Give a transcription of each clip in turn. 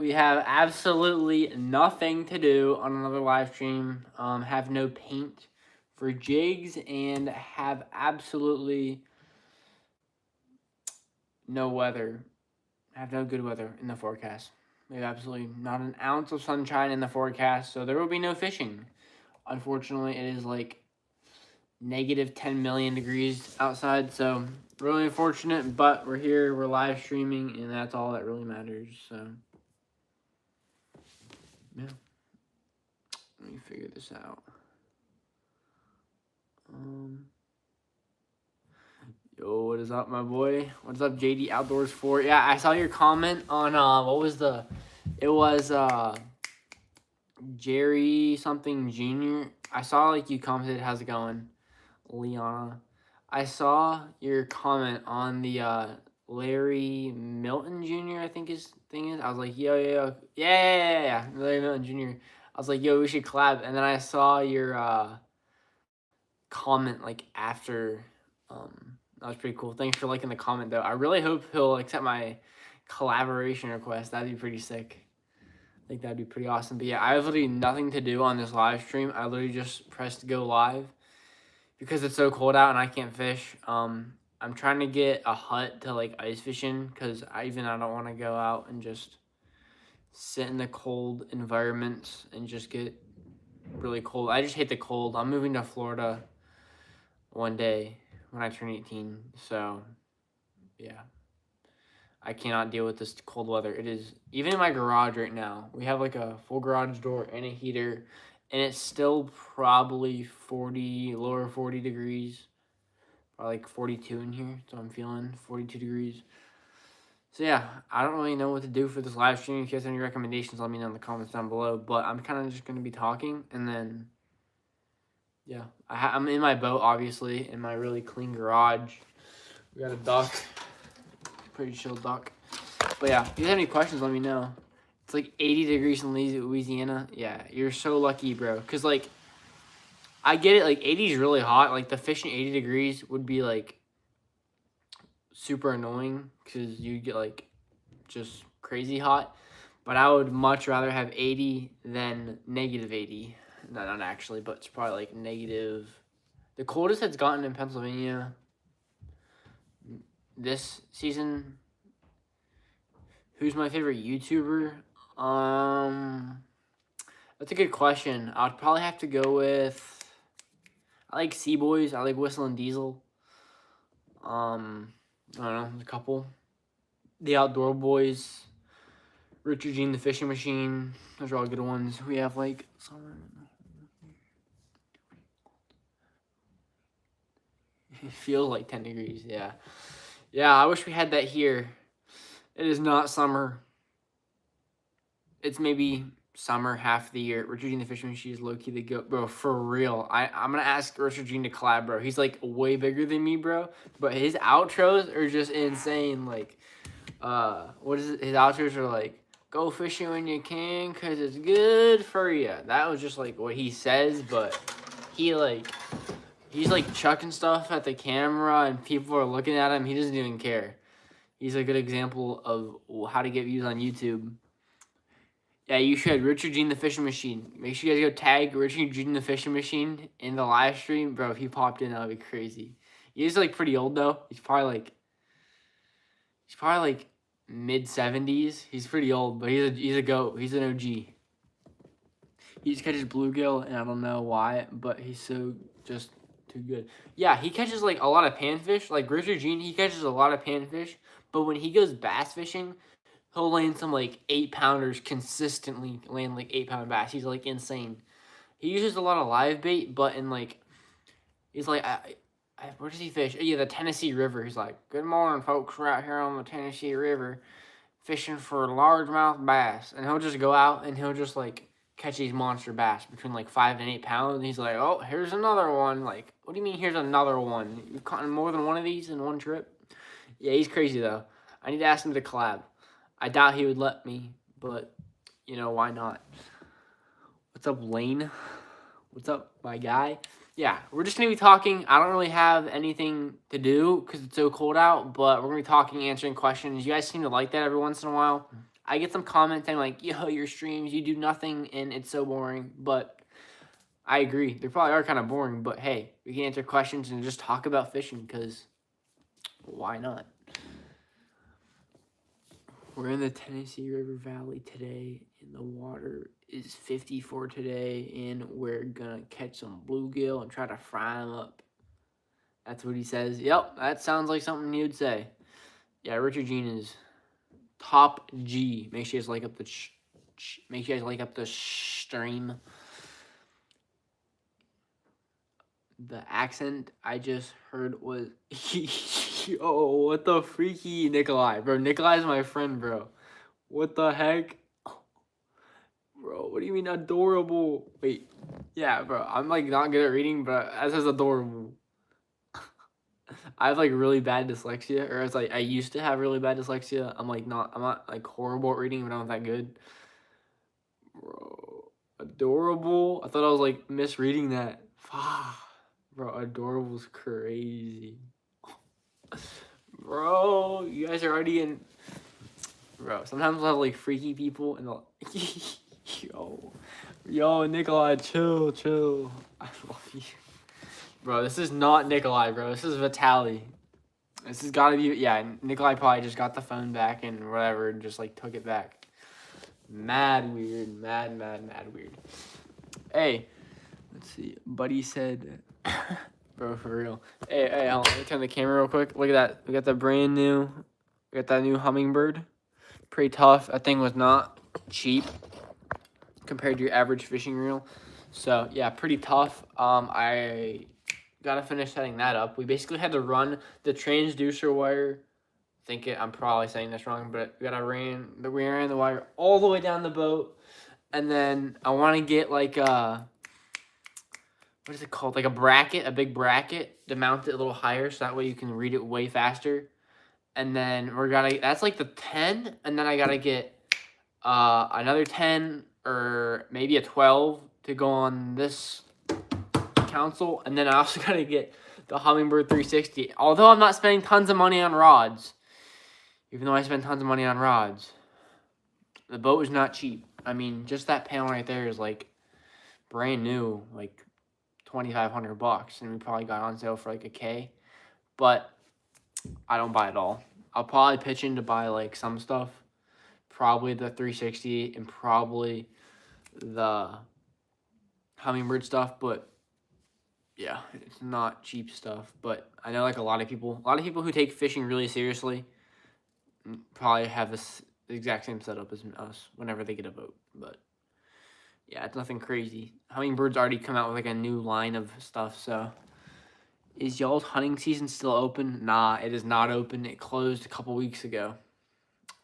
We have absolutely nothing to do on another live stream. Have no paint for jigs and have absolutely no weather. Have no good weather in the forecast. We have absolutely not an ounce of sunshine in the forecast, so there will be no fishing. Unfortunately, it is like negative 10 million degrees outside, so really unfortunate, but we're here, we're live streaming, and that's all that really matters, so yeah. Let me figure this out. Yo, what is up, my boy? What's up, JD Outdoors 4? Yeah, I saw your comment on it was Jerry something Jr. I saw like you commented, how's it going, Liana? I saw your comment on the Larry Milton Jr. I think his thing is. I was like, yeah, Larry Milton Jr. I was like, yo, we should collab. And then I saw your comment like after. That was pretty cool. Thanks for liking the comment though. I really hope he'll accept my collaboration request. That'd be pretty sick. I think that'd be pretty awesome. But yeah, I have literally nothing to do on this live stream. I literally just pressed go live because it's so cold out and I can't fish. I'm trying to get a hut to like ice fish in because I don't want to go out and just sit in the cold environments and just get really cold. I just hate the cold. I'm moving to Florida one day when I turn 18. So yeah, I cannot deal with this cold weather. It is, even in my garage right now, we have like a full garage door and a heater, and it's still probably 40, lower 40 degrees, probably like 42 in here. So I'm feeling 42 degrees. So yeah, I don't really know what to do for this live stream. If you guys have any recommendations, let me know in the comments down below. But I'm kind of just going to be talking, and then yeah, I'm in my boat, obviously, in my really clean garage. We got a duck, pretty chill duck. But yeah, if you have any questions, let me know. It's like 80 degrees in Louisiana. Yeah, you're so lucky, bro. Because, like, I get it. Like, 80 is really hot. Like, the fishing 80 degrees would be, like, super annoying because you get, like, just crazy hot. But I would much rather have 80 than negative 80. No, not actually, but it's probably, like, negative. The coldest it's gotten in Pennsylvania this season. Who's my favorite YouTuber? That's a good question. I'd probably have to go with. I like Sea Boys. I like Whistle and Diesel. I don't know, a couple. The Outdoor Boys. Richard Gene the Fishing Machine. Those are all good ones. We have like summer. It feels like 10 degrees. Yeah. Yeah, I wish we had that here. It is not summer. It's maybe summer half the year. Richard Gene the Fishing Machine is low-key the goat. Bro, for real. I'm going to ask Richard Gene to collab, bro. He's, like, way bigger than me, bro. But his outros are just insane. Like, what is it? His outros are, like, go fishing when you can because it's good for you. That was just, like, what he says. But he, like, he's, like, chucking stuff at the camera and people are looking at him. He doesn't even care. He's a good example of how to get views on YouTube. Yeah, you should. Richard Gene the Fishing Machine. Make sure you guys go tag Richard Gene the Fishing Machine in the live stream. Bro, if he popped in, that would be crazy. He's like pretty old though. He's probably like mid-70s. He's pretty old, but he's a goat. He's an OG. He just catches bluegill, and I don't know why, but he's so just too good. Yeah, he catches like a lot of panfish. Like Richard Gene, he catches a lot of panfish, but when he goes bass fishing, he'll land some like 8-pounders consistently, land like 8-pound bass. He's like insane. He uses a lot of live bait, but in like, he's like, where does he fish? Yeah, the Tennessee River. He's like, good morning, folks. We're out here on the Tennessee River fishing for largemouth bass. And he'll just go out and he'll just like catch these monster bass between like 5 and 8 pounds. And he's like, oh, here's another one. Like, what do you mean here's another one? You've caught more than one of these in one trip? Yeah, he's crazy though. I need to ask him to collab. I doubt he would let me, but, you know, why not? What's up, Lane? What's up, my guy? Yeah, we're just going to be talking. I don't really have anything to do because it's so cold out, but we're going to be talking, answering questions. You guys seem to like that every once in a while. I get some comments saying like, yo, your streams, you do nothing and it's so boring. But I agree. They probably are kind of boring. But hey, we can answer questions and just talk about fishing because why not? We're in the Tennessee River Valley today, and the water is 54 today, and we're gonna catch some bluegill and try to fry them up. That's what he says. Yep, that sounds like something he would say. Yeah, Richard Jean is top G. Make sure you guys like up the make sure you guys like up the stream. The accent I just heard was yo, what the freaky Nikolai, bro. Nikolai's my friend, bro. What the heck? Bro, what do you mean adorable? Wait, yeah, bro. I'm like not good at reading, but that says adorable. I have like really bad dyslexia, or it's like I used to have really bad dyslexia. I'm not like horrible at reading, but I'm not that good. Bro, adorable. I thought I was like misreading that. Bro, adorable's crazy. Bro, you guys are already in. Bro, sometimes I'll have like freaky people and they'll. Yo, Nikolai, chill. I love you. Bro, this is not Nikolai, bro. This is Vitaly. This has gotta be, yeah, Nikolai probably just got the phone back and whatever, and just like took it back. Mad weird, mad weird. Hey, let's see. Buddy said, bro, for real. Hey, hold on, let me turn the camera real quick. Look at that. We got the brand new, we got that new Humminbird. Pretty tough. That thing was not cheap compared to your average fishing reel. So yeah, pretty tough. I gotta finish setting that up. We basically had to run the transducer wire. I'm probably saying this wrong, but we ran the wire all the way down the boat, and then I want to get like a, what is it called? Like a big bracket to mount it a little higher, so that way you can read it way faster. And then that's like the 10, and then I gotta get another 10 or maybe a 12 to go on this console, and then I also gotta get the Humminbird 360. Although I'm not spending tons of money on rods, even though I spend tons of money on rods, the boat is not cheap. I mean, just that panel right there is like brand new, like $2,500, and we probably got on sale for like $1,000. But I don't buy it all. I'll probably pitch in to buy like some stuff, probably the 360 and probably the Humminbird stuff, but yeah, it's not cheap stuff. But I know like a lot of people who take fishing really seriously probably have the exact same setup as us whenever they get a boat. But yeah, it's nothing crazy. Hummingbird's already come out with like a new line of stuff. So is y'all's hunting season still open? Nah, it is not open. It closed a couple weeks ago,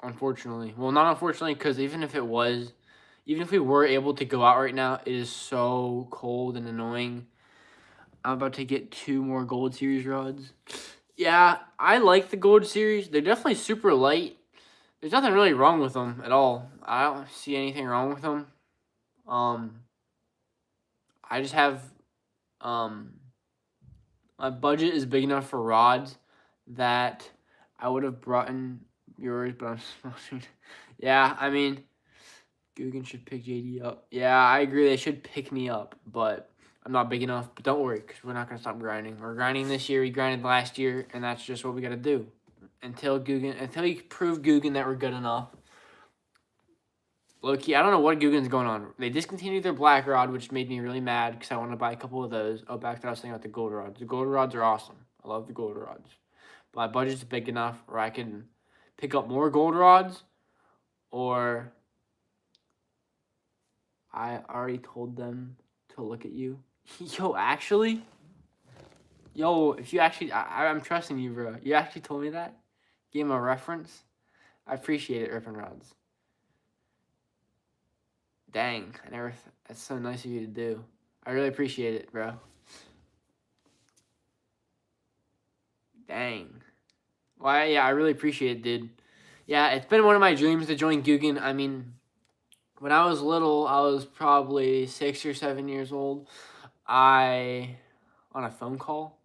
unfortunately. Well, not unfortunately, because even if we were able to go out right now, it is so cold and annoying. I'm about to get 2 more Gold Series rods. Yeah, I like the Gold Series. They're definitely super light. There's nothing really wrong with them at all. I don't see anything wrong with them. I just have, my budget is big enough for rods that I would have brought in yours, but I'm sponsored. Yeah, I mean, Guggen should pick JD up. Yeah, I agree. They should pick me up, but I'm not big enough. But don't worry, because we're not going to stop grinding. We're grinding this year. We grinded last year, and that's just what we got to do. Until you prove Guggen that we're good enough. Low-key, I don't know what Guggen's going on. They discontinued their black rod, which made me really mad because I want to buy a couple of those. Oh, back to what I was saying about the gold rods. The gold rods are awesome. I love the gold rods. But my budget's big enough where I can pick up more gold rods, or I already told them to look at you. If you actually, I'm trusting you, bro. You actually told me that? Gave him a reference? I appreciate it, Rippin' Rods. Dang, that's so nice of you to do. I really appreciate it, bro. Dang. Well, yeah, I really appreciate it, dude. Yeah, it's been one of my dreams to join Guggen. I mean, when I was little, I was probably 6 or 7 years old. On a phone call.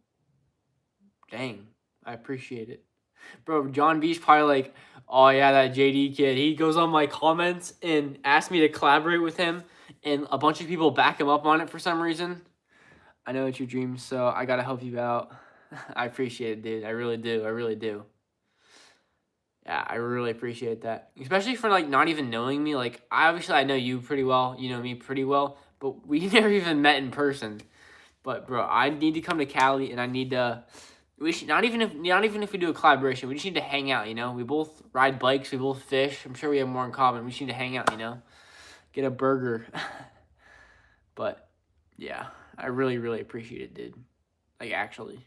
Dang, I appreciate it. Bro, John B's probably like, oh yeah, that JD kid. He goes on my comments and asks me to collaborate with him, and a bunch of people back him up on it for some reason. I know it's your dream, so I gotta help you out. I appreciate it, dude. I really do. I really do. Yeah, I really appreciate that. Especially for like not even knowing me. Like obviously I know you pretty well. You know me pretty well, but we never even met in person. But bro, I need to come to Cali, and I need to. We should not even if we do a collaboration. We just need to hang out. You know, we both ride bikes. We both fish. I'm sure we have more in common. We just need to hang out. You know, get a burger. But yeah, I really really appreciate it, dude. Like actually.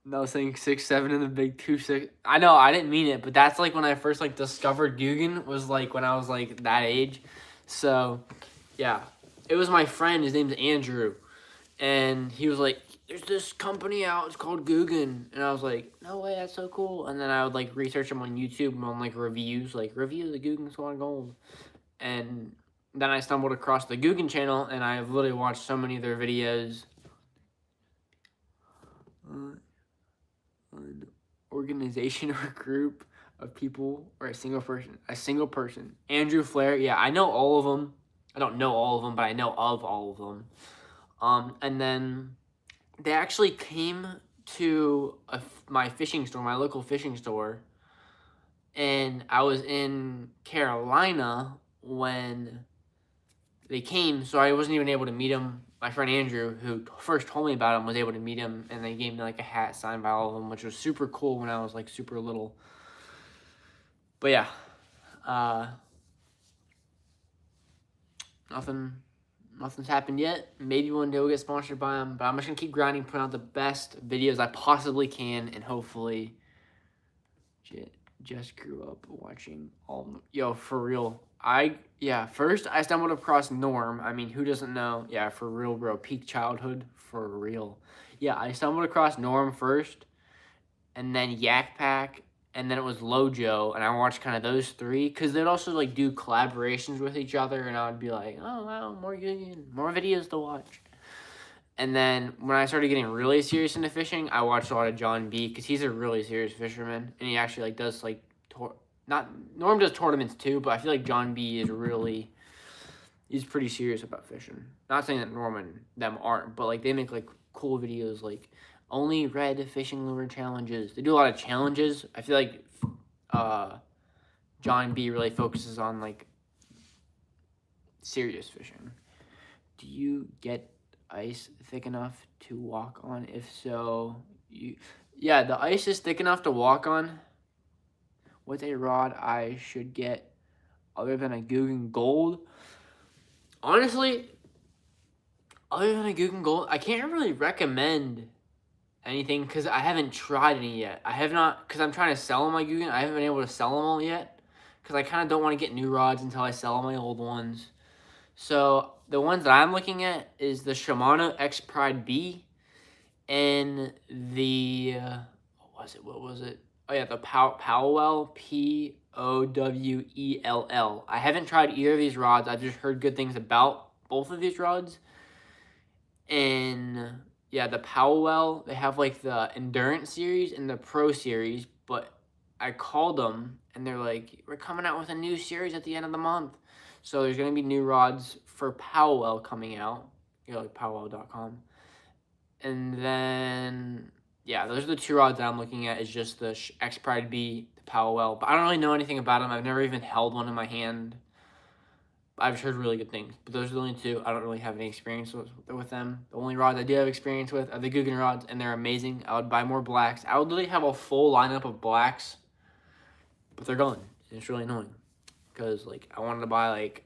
No, saying 6'7" in the big 2'6". I know I didn't mean it, but that's like when I first like discovered Guggen was like when I was like that age. So yeah, it was my friend. His name's Andrew, and he was like, "There's this company out. It's called Guggen," and I was like, "No way, that's so cool." And then I would like research them on YouTube on like reviews, like review the Guggen Squad Gold, and then I stumbled across the Guggen channel, and I've literally watched so many of their videos. An organization or group of people or a single person? A single person. Andrew Flair. Yeah, I know all of them. I don't know all of them, but I know of all of them. And then they actually came to my fishing store, my local fishing store, and I was in Carolina when they came, so I wasn't even able to meet him. My friend Andrew, who first told me about him, was able to meet him, and they gave me like a hat signed by all of them, which was super cool when I was like super little. But yeah, uh, nothing's happened yet. Maybe one day we'll get sponsored by them, but I'm just gonna keep grinding, putting out the best videos I possibly can, and hopefully, just grew up watching all. Yo, for real. First I stumbled across Norm. I mean, who doesn't know? Yeah, for real, bro. Peak childhood, for real. Yeah, I stumbled across Norm first, and then Yak Pack, and then it was Lojo, and I watched kind of those three because they'd also like do collaborations with each other, and I would be like, oh wow, more videos to watch. And then when I started getting really serious into fishing, I watched a lot of John B because he's a really serious fisherman, and he actually like does like not Norm does tournaments too, but I feel like John B is really he's pretty serious about fishing. Not saying that Norm and them aren't, but like they make like cool videos like only red fishing lure challenges. They do a lot of challenges. I feel like John B really focuses on like serious fishing. Do you get ice thick enough to walk on? If so, yeah, the ice is thick enough to walk on. What's a rod I should get other than a Guggen Gold? Honestly, other than a Guggen Gold, I can't really recommend anything because I haven't tried any yet. I have not, because I'm trying to sell my Guggen. I haven't been able to sell them all yet because I kind of don't want to get new rods until I sell my old ones. So the ones that I'm looking at is the Shimano X Pride B and the what was it? Oh yeah, the Powell Powell. I haven't tried either of these rods. I've just heard good things about both of these rods. And yeah, the Powell, they have like the Endurance series and the Pro series, but I called them and they're like, we're coming out with a new series at the end of the month. So there's going to be new rods for Powell coming out. You know, like powell.com. And then, yeah, those are the two rods that I'm looking at is just the X Pride B, the Powell. But I don't really know anything about them. I've never even held one in my hand. I've heard really good things, but those are the only two. I don't really have any experience with them. The only rods I do have experience with are the Guggen rods, and they're amazing. I would buy more blacks. I would literally have a full lineup of blacks, but they're gone. And it's really annoying because like I wanted to buy like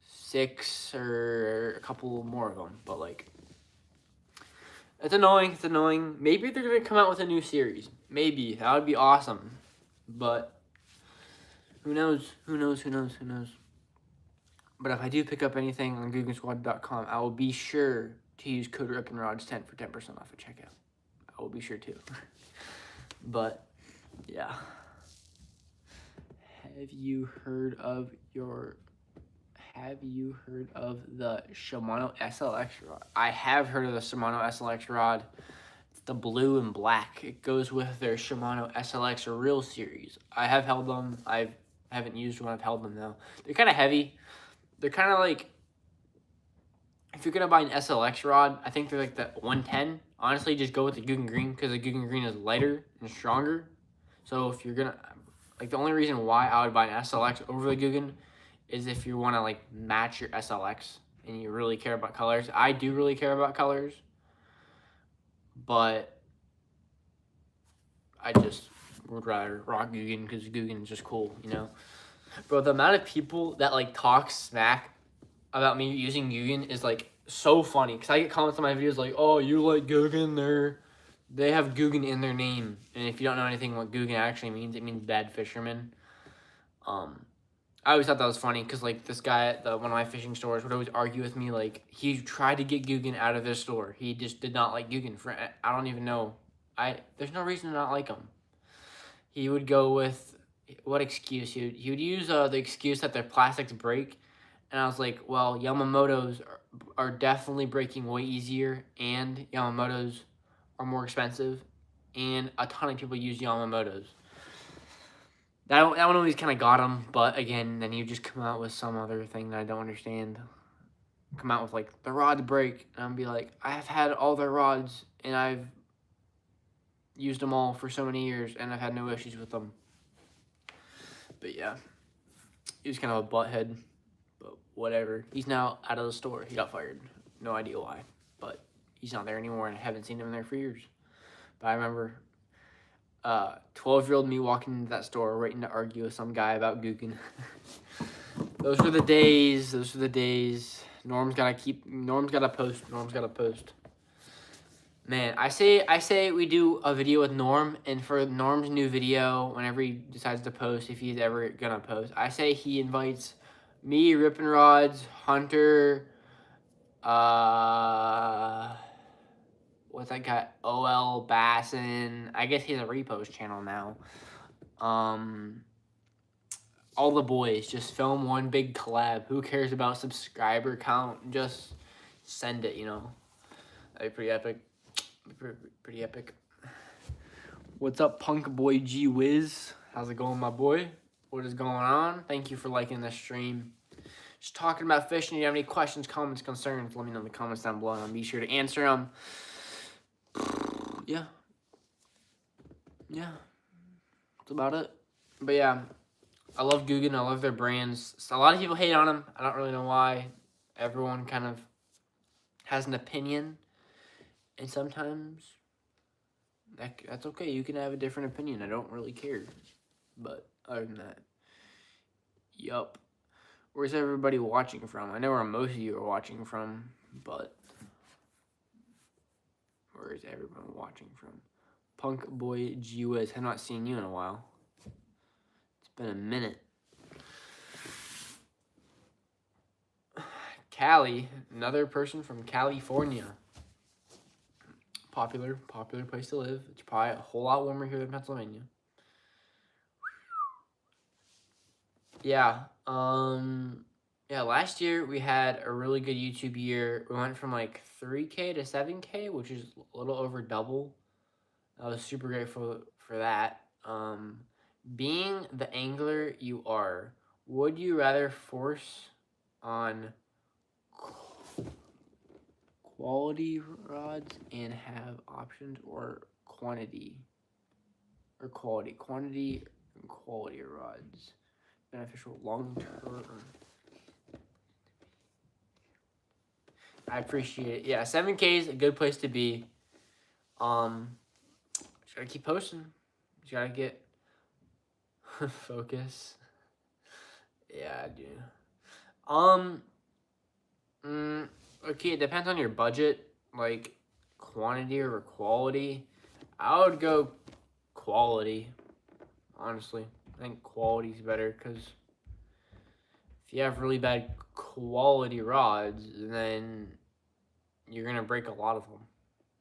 6 or a couple more of them, but like it's annoying. It's annoying. Maybe they're gonna come out with a new series. Maybe that would be awesome, but who knows? Who knows? Who knows? Who knows? But if I do pick up anything on GuggenSquad.com, I will be sure to use code RIPAndRods10 for 10% off at checkout. I will be sure to. But, yeah. Have you heard of your have you heard of the Shimano SLX rod? I have heard of the Shimano SLX rod. It's the blue and black. It goes with their Shimano SLX Real Series. I have held them. I haven't used one. I've held them though. They're kind of heavy. They're kind of like, if you're gonna buy an SLX rod, I think they're like the 110. Honestly, just go with the Guggen Green because the Guggen Green is lighter and stronger. So if you're gonna, like, the only reason why I would buy an SLX over the Guggen is if you want to like match your SLX and you really care about colors. I do really care about colors, but I just would rather rock Guggen because Guggen is just cool, you know. Bro, the amount of people that like talk smack about me using Guggen is like so funny because I get comments on my videos like, "Oh, you like Guggen? They have Guggen in their name." And if you don't know anything what Guggen actually means, it means bad fisherman. I always thought that was funny because like this guy at one of my fishing stores would always argue with me like he tried to get Guggen out of his store. He just did not like Guggen. I don't even know. There's no reason to not like him. He would go with what excuse? He would use the excuse that their plastics break. And I was like, well, Yamamoto's are definitely breaking way easier, and Yamamoto's are more expensive, and a ton of people use Yamamoto's. That one always kind of got him, but again, then you just come out with some other thing that I don't understand. Come out with like the rod break, and I'll be like, I've had all their rods, and I've used them all for so many years, and I've had no issues with them. But yeah, he was kind of a butthead. But whatever. He's now out of the store. He got fired. No idea why. But he's not there anymore, and I haven't seen him there for years. But I remember 12-year-old me walking into that store waiting to argue with some guy about Guggen. Those were the days. Those were the days. Norm's gotta post. Man, I say we do a video with Norm, and for Norm's new video, whenever he decides to post, if he's ever gonna post, I say he invites me, Rippin' Rods, Hunter, what's that guy? OL Bassin. I guess he's a repost channel now. All the boys, just film one big collab. Who cares about subscriber count? Just send it, you know. That'd be pretty epic. Pretty epic. What's up, Punk Boy G Wiz? How's it going, my boy? What is going on? Thank you for liking this stream. Just talking about fishing. If you have any questions, comments, concerns, let me know in the comments down below, and I'll be sure to answer them. Yeah. That's about it. But yeah, I love Guggen. I love their brands. So a lot of people hate on them. I don't really know why. Everyone kind of has an opinion, and sometimes that's okay. You can have a different opinion. I don't really care. But other than that, yup. Where's everybody watching from? I know where most of you are watching from, but where is everyone watching from? Punk Boy G Wiz. Have not seen you in a while. It's been a minute. Cali, another person from California. Popular place to live. It's probably a whole lot warmer here than Pennsylvania. Yeah, last year we had a really good YouTube year. We went from like 3K to 7K, which is a little over double. I was super grateful for that. Being the angler you are, would you rather force on quality rods and have options, or quantity or quality? Quantity and quality rods. Beneficial long term. I appreciate it. Yeah, 7K is a good place to be. Just gotta keep posting. Just gotta get focus. Yeah, I do. Okay, it depends on your budget, like quantity or quality. I would go quality, honestly. I think quality is better because if you have really bad quality rods, then you're going to break a lot of them.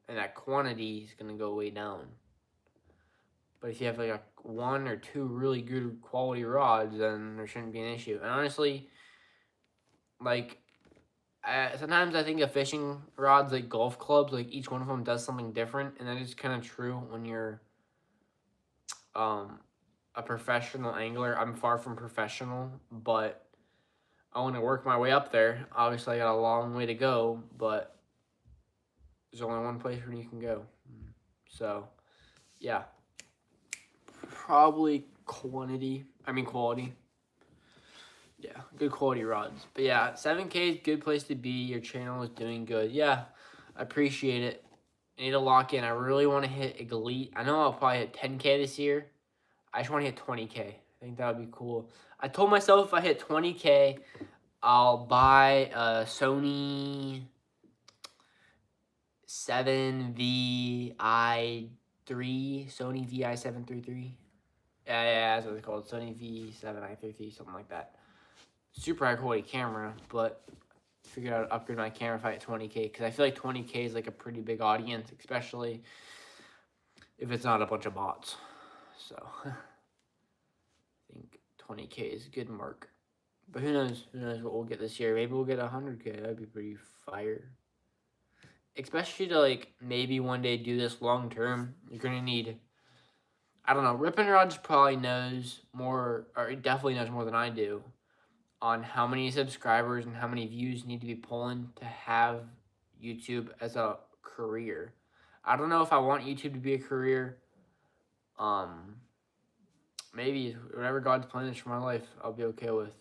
And that quantity is going to go way down. But if you have like one or two really good quality rods, then there shouldn't be an issue. And honestly, like sometimes I think of fishing rods like golf clubs, like each one of them does something different, and that is kind of true when you're um a professional angler. I'm far from professional, but I want to work my way up there. Obviously, I got a long way to go, but there's only one place where you can go. So, yeah, probably quantity. I mean quality. Yeah, good quality rods. But yeah, 7K is a good place to be. Your channel is doing good. Yeah, I appreciate it. I need to lock in. I really want to hit Elite. I know I'll probably hit 10K this year. I just want to hit 20K. I think that would be cool. I told myself if I hit 20K, I'll buy a Sony 7VI3, Sony VI733. Yeah, that's what it's called. Sony V7i33, something like that. Super high quality camera, but figured out to upgrade my camera if I hit 20K, because I feel like 20K is like a pretty big audience, especially if it's not a bunch of bots. So I think 20K is a good mark. But who knows? Who knows what we'll get this year? Maybe we'll get 100K. That'd be pretty fire. Especially to like maybe one day do this long term. You're gonna need, I don't know. Rippin' Rods probably knows more, or he definitely knows more than I do, on how many subscribers and how many views need to be pulling to have YouTube as a career. I don't know if I want YouTube to be a career. Um, Maybe whatever God's plan is for my life, I'll be okay with.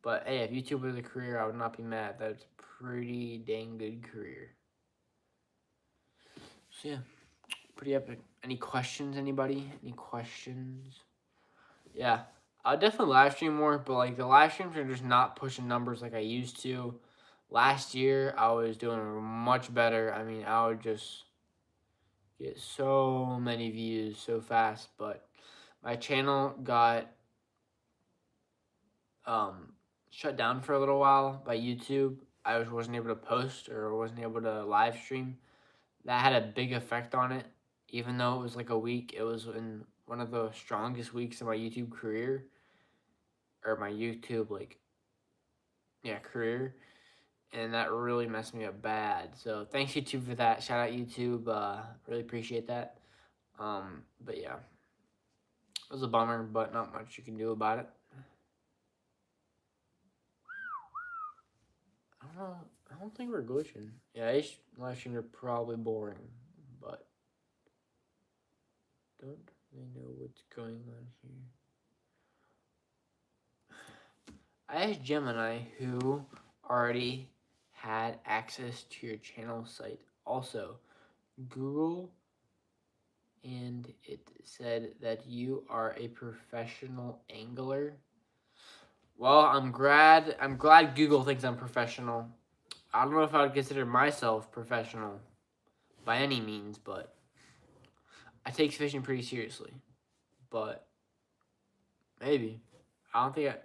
But hey, if YouTube was a career, I would not be mad. That's a pretty dang good career. So yeah, pretty epic. Any questions, anybody? Any questions? Yeah, I'll definitely live stream more, but like the live streams are just not pushing numbers like I used to. Last year, I was doing much better. I mean, I would just get so many views so fast, but my channel got um, shut down for a little while by YouTube. I wasn't able to post or wasn't able to live stream. That had a big effect on it. Even though it was like a week, it was in one of the strongest weeks of my YouTube career, or my YouTube career, and that really messed me up bad. So thanks YouTube for that. Shout out YouTube. Really appreciate that. But yeah, it was a bummer, but not much you can do about it. I don't know. I don't think we're glitching. Yeah, these live streams are probably boring, but don't really know what's going on here. I asked Gemini, who already had access to your channel site, also Google, and it said that you are a professional angler. Well, I'm glad Google thinks I'm professional. I don't know if I would consider myself professional by any means, but I take fishing pretty seriously. But maybe. I don't think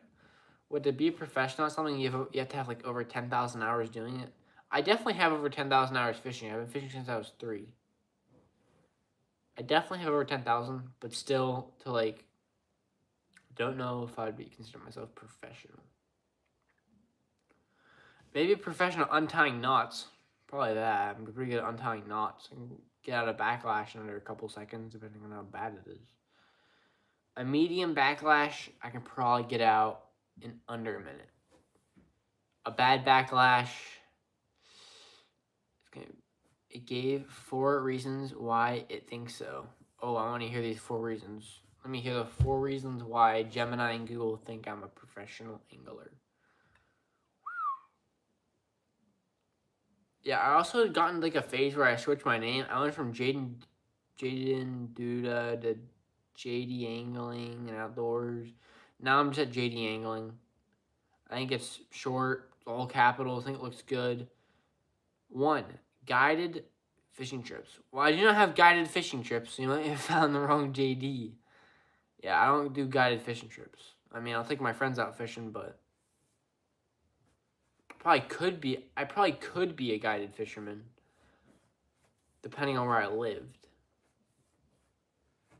would to be a professional at something you have to have like over 10,000 hours doing it. I definitely have over 10,000 hours fishing. I've been fishing since I was 3. I definitely have over 10,000, but still to like don't know if I'd be consider myself professional. Maybe professional untying knots. Probably that. I'm pretty good at untying knots. I can get out of backlash in under a couple seconds, depending on how bad it is. A medium backlash, I can probably get out in under a minute. A bad backlash, it gave 4 reasons why it thinks so. Oh, I want to hear these 4 reasons. Let me hear the 4 reasons why Gemini and Google think I'm a professional angler. Yeah, I also had gotten like a phase where I switched my name. I went from Jaden Duda to JD Angling and Outdoors. Now I'm just at JD Angling. I think it's short, all capitals. I think it looks good. 1, guided fishing trips. Well, I do not have guided fishing trips. You might have found the wrong JD. Yeah, I don't do guided fishing trips. I mean, I'll take my friends out fishing, but I probably could be a guided fisherman, depending on where I lived.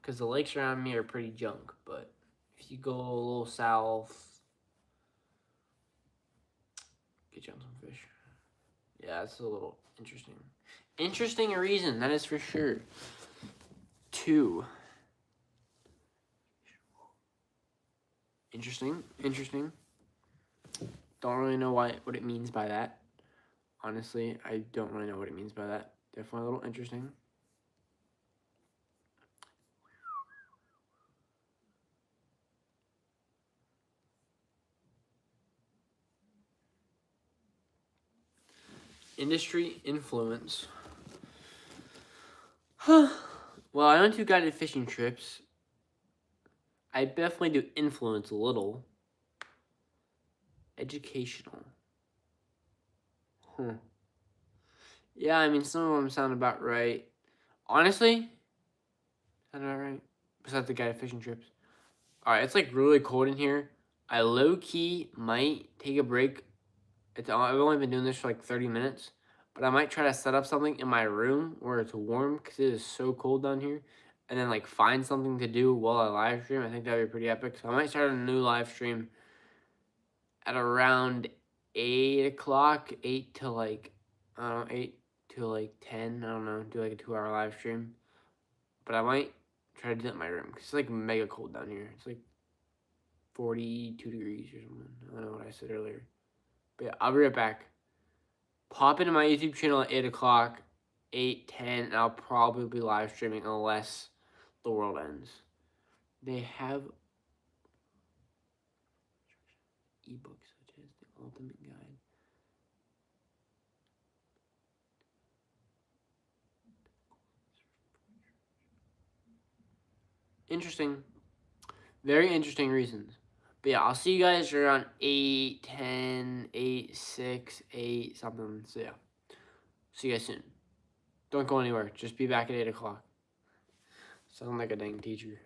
Because the lakes around me are pretty junk, but if you go a little south, Get you on some fish. Yeah, that's a little interesting. Interesting reason, that is for sure. 2. Interesting. Don't really know what it means by that. Honestly, I don't really know what it means by that. Definitely a little interesting. Industry influence. Well, I don't do guided fishing trips. I definitely do influence a little. Educational. Yeah, I mean, some of them sound about right. Honestly, sound about right. Besides the guided fishing trips. Alright, it's like really cold in here. I low-key might take a break. I've only been doing this for like 30 minutes. But I might try to set up something in my room where it's warm because it is so cold down here. And then like find something to do while I live stream. I think that would be pretty epic. So I might start a new live stream at around 8 o'clock. 8 to like, I don't know, 8 to like 10. I don't know. Do like a 2-hour live stream. But I might try to do that in my room because it's like mega cold down here. It's like 42 degrees or something. I don't know what I said earlier. But yeah, I'll be right back. Pop into my YouTube channel at 8 o'clock, 8, 10, and I'll probably be live streaming unless the world ends. They have ebooks such as the Ultimate Guide. Interesting. Very interesting reasons. But yeah, I'll see you guys around 8, 10, 8, 6, 8, something. So yeah. See you guys soon. Don't go anywhere. Just be back at 8 o'clock. Sound like a dang teacher.